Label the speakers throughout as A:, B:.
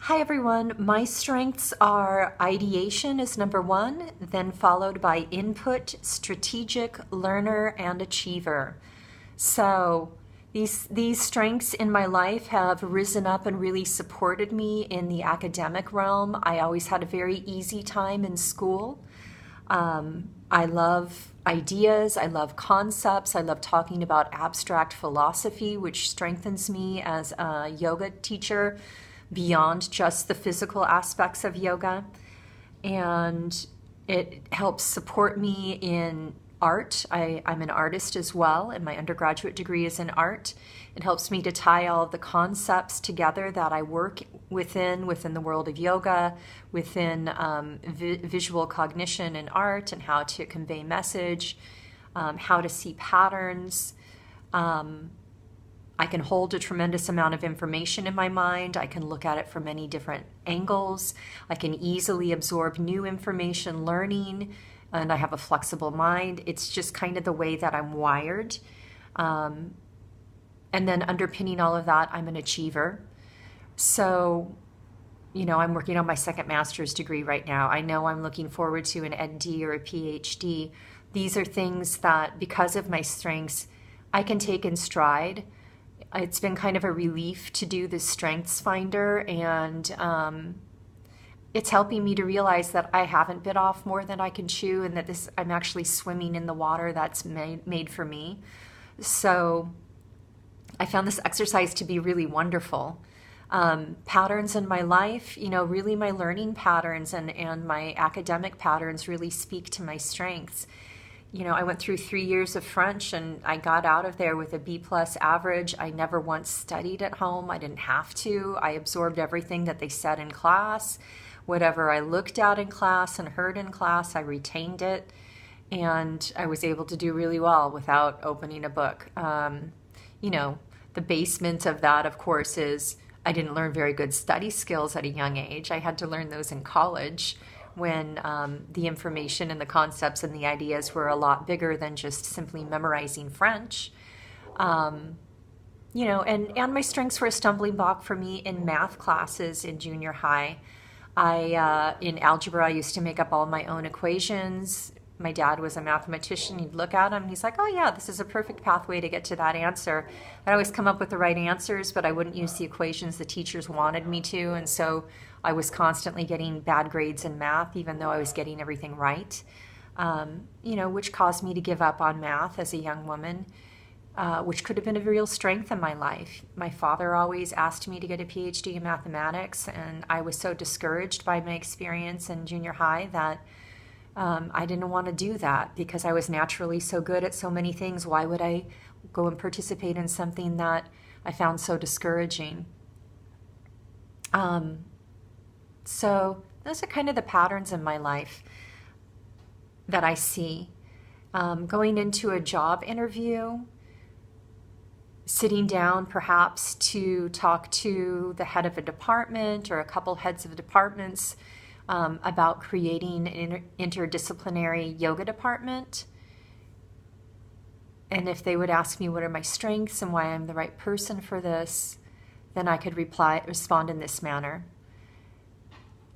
A: Hi everyone, my strengths are ideation is number one, then followed by input, strategic, learner, and achiever. So these strengths in my life have risen up and really supported me in the academic realm. I always had a very easy time in school. I love ideas, I love concepts, I love talking about abstract philosophy, which strengthens me as a yoga teacher beyond just the physical aspects of yoga. And it helps support me in art. I'm an artist as well, and my undergraduate degree is in art. It helps me to tie all the concepts together that I work within the world of yoga, within visual cognition and art, and how to convey message, how to see patterns. I can hold a tremendous amount of information in my mind. I can look at it from many different angles. I can easily absorb new information, learning, and I have a flexible mind. It's just kind of the way that I'm wired. And then underpinning all of that, I'm an achiever. So, I'm working on my second master's degree right now. I know I'm looking forward to an ND or a PhD. These are things that, because of my strengths, I can take in stride. It's been kind of a relief to do this Strengths Finder, and it's helping me to realize that I haven't bit off more than I can chew, and that I'm actually swimming in the water that's made for me. So I found this exercise to be really wonderful. Patterns in my life, really my learning patterns and my academic patterns really speak to my strengths. I went through 3 years of French and I got out of there with a B+ average. I never once studied at home. I didn't have to. I absorbed everything that they said in class. Whatever I looked at in class and heard in class, I retained it. And I was able to do really well without opening a book. The basement of that, of course, is I didn't learn very good study skills at a young age. I had to learn those in college, when the information and the concepts and the ideas were a lot bigger than just simply memorizing French. And my strengths were a stumbling block for me in math classes in junior high. In algebra, I used to make up all my own equations. My dad was a mathematician. He'd look at them and he's like, oh yeah, this is a perfect pathway to get to that answer. I'd always come up with the right answers, but I wouldn't use the equations the teachers wanted me to. And so I was constantly getting bad grades in math, even though I was getting everything right, which caused me to give up on math as a young woman, which could have been a real strength in my life. My father always asked me to get a PhD in mathematics, and I was so discouraged by my experience in junior high that I didn't want to do that because I was naturally so good at so many things. Why would I go and participate in something that I found so discouraging? So those are kind of the patterns in my life that I see. Going into a job interview, sitting down perhaps to talk to the head of a department or a couple heads of departments about creating an interdisciplinary yoga department. And if they would ask me what are my strengths and why I'm the right person for this, then I could respond in this manner.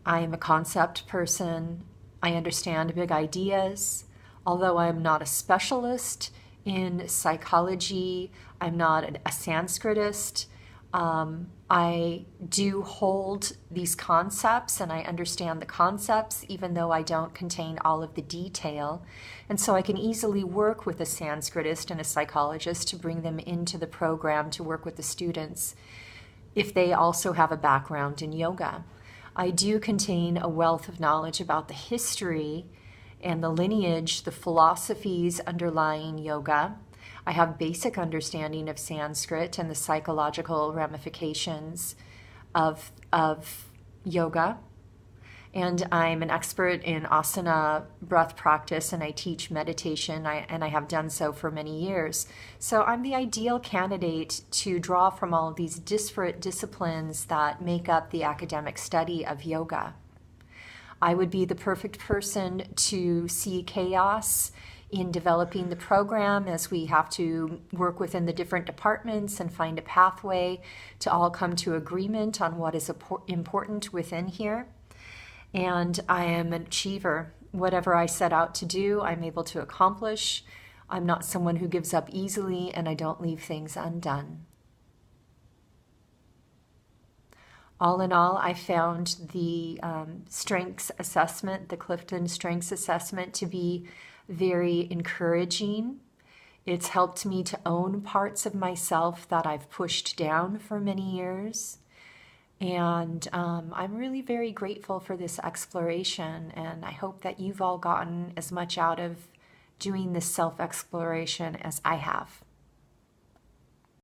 A: I am a concept person. I understand big ideas. Although I am not a specialist in psychology, I'm not a Sanskritist. I do hold these concepts and I understand the concepts, even though I don't contain all of the detail. And so I can easily work with a Sanskritist and a psychologist to bring them into the program to work with the students if they also have a background in yoga. I do contain a wealth of knowledge about the history and the lineage, the philosophies underlying yoga. I have basic understanding of Sanskrit and the psychological ramifications of yoga. And I'm an expert in asana breath practice, and I teach meditation, and I have done so for many years. So I'm the ideal candidate to draw from all of these disparate disciplines that make up the academic study of yoga. I would be the perfect person to see chaos in developing the program, as we have to work within the different departments and find a pathway to all come to agreement on what is important within here. And I am an achiever. Whatever I set out to do, I'm able to accomplish. I'm not someone who gives up easily, and I don't leave things undone. All in all, I found the strengths assessment, the Clifton Strengths Assessment, to be very encouraging. It's helped me to own parts of myself that I've pushed down for many years. And I'm really very grateful for this exploration, and I hope that you've all gotten as much out of doing this self-exploration as I have.